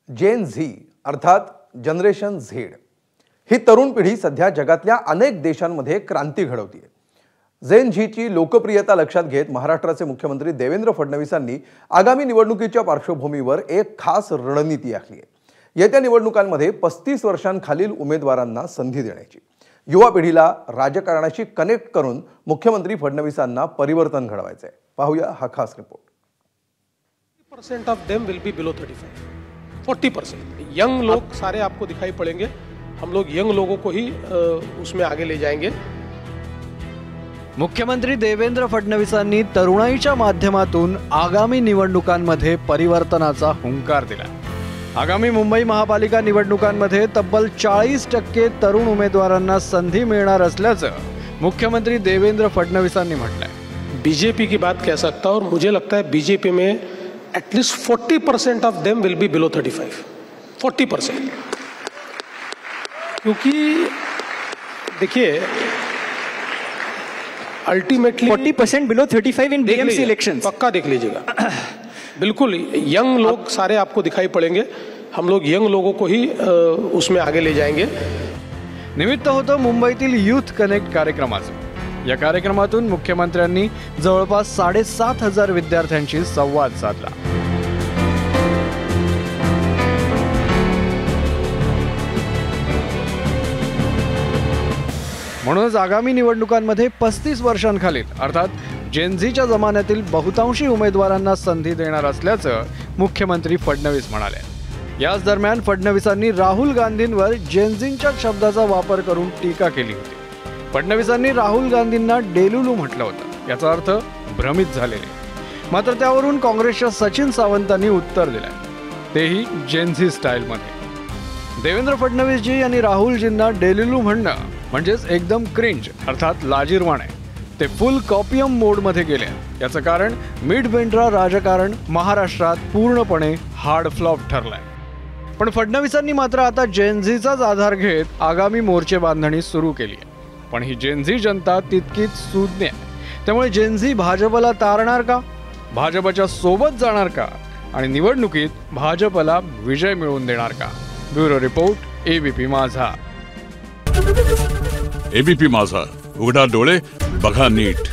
जेन Zee अर्थात generation Z ही तरुण पिढी सध्या जगातल्या अनेक देशांमध्ये क्रांती घडवतीये। जेन झीची लोकप्रियता लक्षात घेत महाराष्ट्राचे मुख्यमंत्री देवेंद्र फडणवीसांनी आगामी निवडणुकीच्या पार्श्वभूमीवर एक खास रणनीती आखली आहे। येत्या निवडणुकांमध्ये 35 वर्षांखालील उमेदवारांना संधी देण्याची, युवा पिढीला राजकारणाशी कनेक्ट करून मुख्यमंत्री फडणवीसांना परिवर्तन घडवायचे आहे। पाहूया हा खास report. 40% of them will be below 35. 40% young लोग सारे आपको दिखाई पड़ेंगे। हम लोग यंग लोगों को ही उसमें आगे ले जाएंगे। मुख्यमंत्री देवेंद्र फडणवीसांनी तरुणाईच्या माध्यमातून आगामी निवडणुकांमध्ये परिवर्तनाचा हुंकार दिला। आगामी मुंबई महापालिका निवडणुकांमध्ये तब्बल 40% तरुण उमेदवारांना संधी मिळणार असल्याचं मुख्यमंत्री देवेंद्र फडणवीसांनी म्हटलंय। बीजेपी की बात कह सकता हूं और मुझे लगता है बीजेपी में at least 40% of them will be below 35। 40%, क्योंकि देखिए ultimately 40% below 35 in BMC election. पक्का देख लीजिएगा। बिल्कुल यंग लोग सारे आपको दिखाई पड़ेंगे। हम लोग यंग लोगों को ही उसमें आगे ले जाएंगे। निमित्त होतं मुंबईतील यूथ कनेक्ट कार्यक्रमाचं। या कार्यक्रमातून मुख्यमंत्र्यांनी जवळपास 7,500 विद्यार्थ्यांशी संवाद साधला। म्हणूनच आगामी निवडणुकांमध्ये 35 वर्षांखालील अर्थात जेनझीच्या जमान्यातील बहुतांशी उमेदवारांना संधी देणार असल्याचं मुख्यमंत्री फडणवीस म्हणाले। याच दरम्यान फडणवीसांनी राहुल गांधींवर जेनझीच्या शब्दाचा वापर करून टीका केली होती। फडणवीसांनी राहुल गांधींना डेलुलू म्हटलं होतं। याचा अर्थ भ्रमित झालेले। मात्र त्यावरून काँग्रेसच्या सचिन सावंतांनी उत्तर दिलंय, तेही जेनझी स्टाईलमध्ये। देवेंद्र फडणवीसजी यांनी राहुलजींना डेलुलू म्हणणं म्हणजेच एकदम क्रिंज अर्थात लाजिरवाणे ते फुल कॉपियम मोडमध्ये गेले। याचं कारण मिड बेंड्रा राजकारण महाराष्ट्रात पूर्णपणे हार्ड फ्लॉप ठरलंय। पण फडणवीसांनी मात्र आता जेनझीचाच आधार घेत आगामी मोर्चे बांधणी सुरू केली आहे। पण ही जेनझी जनता तितकीच सूज्ञ आहे। त्यामुळे जेनझी भाजपला तारणार का, भाजपच्या सोबत जाणार का आणि निवडणुकीत भाजपला विजय मिळवून देणार का? ब्युरो रिपोर्ट, एबीपी माझा। एबीपी माझा, उघडा डोळे बघा नीट।